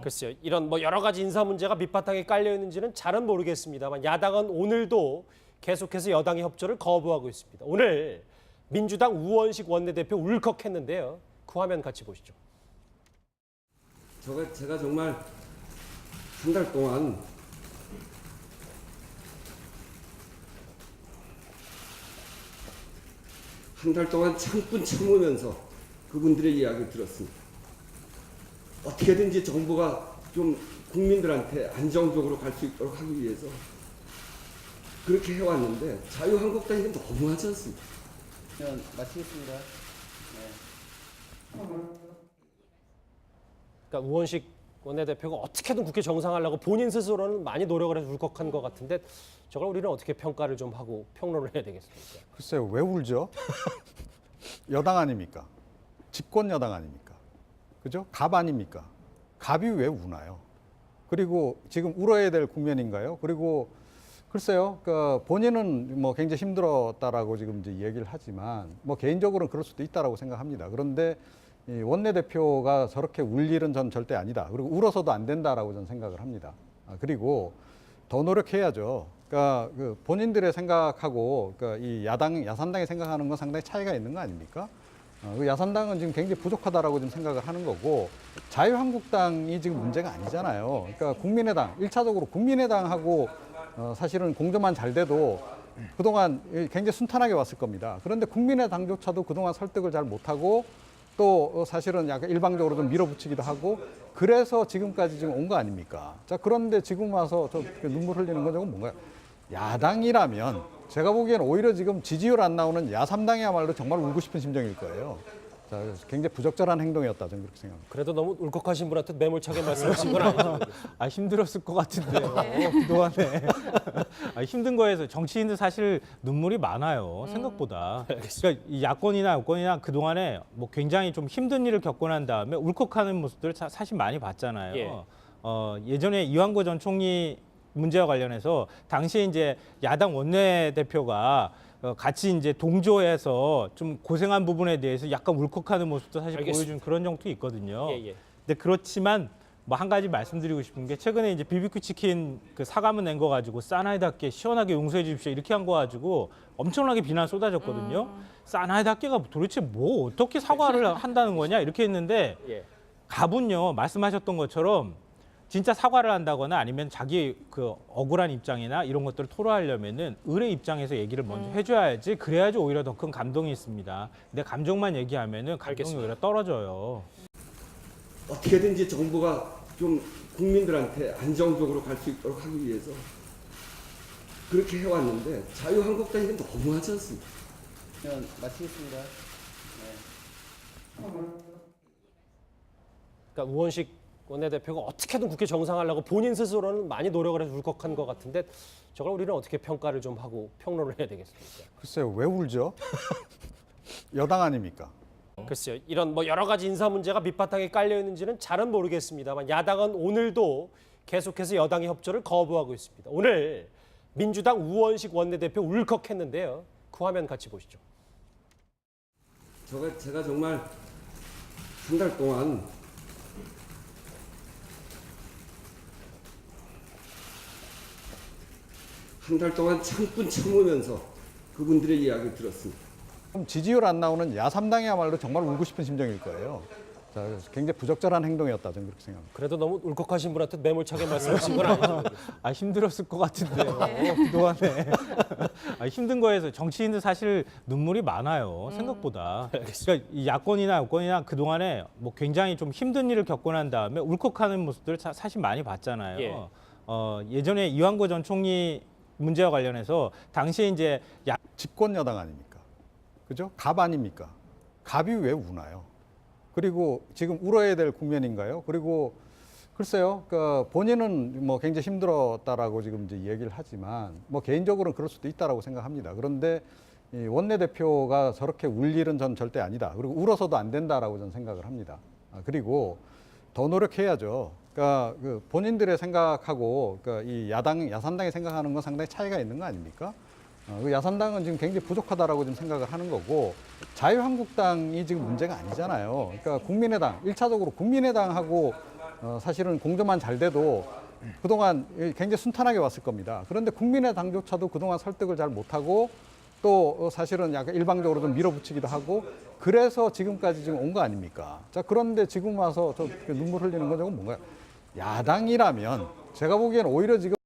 글쎄요. 이런 여러 가지 인사 문제가 밑바탕에 깔려 있는지는 잘은 모르겠습니다만 야당은 오늘도 계속해서 여당의 협조를 거부하고 있습니다. 오늘 민주당 우원식 원내대표 울컥했는데요. 그 화면 같이 보시죠. 제가 정말 한 달 동안 참으면서 그분들의 이야기를 들었습니다. 어떻게든지 정부가 좀 국민들한테 안정적으로 갈 수 있도록 하기 위해서 그렇게 해왔는데 자유한국당이 너무하지 않습니까? 마치겠습니다. 그러니까 우원식 원내대표가 어떻게든 국회 정상하려고 본인 스스로는 많이 노력을 해서 울컥한 것 같은데 저걸 우리는 어떻게 평가를 좀 하고 평론을 해야 되겠습니까? 글쎄요, 왜 울죠? 여당 아닙니까? 집권 여당 아닙니까? 그죠? 갑 아닙니까? 갑이 왜 우나요? 그리고 지금 울어야 될 국면인가요? 그리고 글쎄요, 그러니까 본인은 굉장히 힘들었다라고 지금 이제 얘기를 하지만 개인적으로는 그럴 수도 있다라고 생각합니다. 그런데 이 원내대표가 저렇게 울 일은 전 절대 아니다. 그리고 울어서도 안 된다라고 저는 생각을 합니다. 그리고 더 노력해야죠. 그러니까 그 본인들의 생각하고 그러니까 이 야삼당이 생각하는 건 상당히 차이가 있는 거 아닙니까? 그 야삼당은 지금 굉장히 부족하다라고 좀 생각을 하는 거고 자유한국당이 지금 문제가 아니잖아요. 그러니까 국민의당, 1차적으로 국민의당하고 사실은 공조만 잘 돼도 그동안 굉장히 순탄하게 왔을 겁니다. 그런데 국민의당조차도 그동안 설득을 잘 못하고 또 사실은 약간 일방적으로 좀 밀어붙이기도 하고 그래서 지금까지 지금 온 거 아닙니까? 자, 그런데 지금 와서 저 눈물 흘리는 건 저건 뭔가요? 야당이라면 제가 보기에는 오히려 지금 지지율 안 나오는 야삼당이야말로 정말 울고 싶은 심정일 거예요. 자, 굉장히 부적절한 행동이었다, 저는 그렇게 생각합니다. 그래도 너무 울컥하신 분한테 매몰차게 말씀하신 건 아니죠? 힘들었을 것 같은데요. 그동안에. 힘든 거에서 정치인들 사실 눈물이 많아요. 생각보다. 그러니까 이 야권이나 여권이나 그동안에 굉장히 좀 힘든 일을 겪고 난 다음에 울컥하는 모습들을 사실 많이 봤잖아요. 예. 예전에 이완구 전 총리 문제와 관련해서 당시에 이제 야당 원내대표가 같이 이제 동조해서 좀 고생한 부분에 대해서 약간 울컥하는 모습도 사실 알겠습니다. 보여준 그런 정도 있거든요. 예. 근데 그렇지만 한 가지 말씀드리고 싶은 게 최근에 이제 BBQ 치킨 그 사과문 낸 거 가지고 사나이답게 시원하게 용서해 주십시오 이렇게 한 거 가지고 엄청나게 비난 쏟아졌거든요. 사나이답게가 도대체 뭐 어떻게 사과를 한다는 거냐 이렇게 했는데 예. 갑은요 말씀하셨던 것처럼 진짜 사과를 한다거나 아니면 자기 그 억울한 입장이나 이런 것들을 토로하려면은 을의 입장에서 얘기를 먼저 해줘야지 그래야지 오히려 더 큰 감동이 있습니다. 근데 감정만 얘기하면은 감동이 알겠습니다. 오히려 떨어져요. 어떻게든지 정부가 좀 국민들한테 안정적으로 갈 수 있도록 하기 위해서 그렇게 해왔는데 자유한국당이 너무하지 않습니까? 마치겠습니다. 그러니까 우원식 원내대표가 어떻게든 국회 정상하려고 본인 스스로는 많이 노력을 해서 울컥한 것 같은데 저걸 우리는 어떻게 평가를 좀 하고 평론을 해야 되겠습니까? 글쎄요, 왜 울죠? 여당 아닙니까? 글쎄요. 이런 여러 가지 인사 문제가 밑바탕에 깔려 있는지는 잘은 모르겠습니다만 야당은 오늘도 계속해서 여당의 협조를 거부하고 있습니다. 오늘 민주당 우원식 원내대표 울컥했는데요. 그 화면 같이 보시죠. 제가 정말 한 달 동안 참으면서 그분들의 이야기를 들었습니다. 지지율 안 나오는 야삼당이야말로 정말 울고 싶은 심정일 거예요. 자, 굉장히 부적절한 행동이었다, 저는 그렇게 생각합니다. 그래도 너무 울컥하신 분한테 매몰차게 말씀하신 건 아니죠? 힘들었을 것 같은데요. 그동안에. 힘든 거에서 정치인들 사실 눈물이 많아요. 생각보다. 그러니까 이 야권이나 여권이나 그동안에 굉장히 좀 힘든 일을 겪고 난 다음에 울컥하는 모습들을 사실 많이 봤잖아요. 예. 예전에 이완구 전 총리 문제와 관련해서 당시에 이제 집권 여당 아닙니까? 그죠? 갑 아닙니까? 갑이 왜 우나요? 그리고 지금 울어야 될 국면인가요? 그리고 글쎄요, 그러니까 본인은 굉장히 힘들었다라고 지금 이제 얘기를 하지만 개인적으로는 그럴 수도 있다라고 생각합니다. 그런데 이 원내대표가 저렇게 울 일은 전 절대 아니다. 그리고 울어서도 안 된다라고 저는 생각을 합니다. 그리고 더 노력해야죠. 그러니까 그 본인들의 생각하고 그러니까 이 야삼당이 생각하는 건 상당히 차이가 있는 거 아닙니까? 그 야삼당은 지금 굉장히 부족하다라고 좀 생각을 하는 거고 자유한국당이 지금 문제가 아니잖아요. 그러니까 국민의당, 1차적으로 국민의당하고 사실은 공조만 잘 돼도 그동안 굉장히 순탄하게 왔을 겁니다. 그런데 국민의 당조차도 그동안 설득을 잘 못하고 또 사실은 약간 일방적으로 좀 밀어붙이기도 하고 그래서 지금까지 지금 온 거 아닙니까? 자, 그런데 지금 와서 저 눈물 흘리는 건 저건 뭔가요? 야당이라면 제가 보기에는 오히려 지금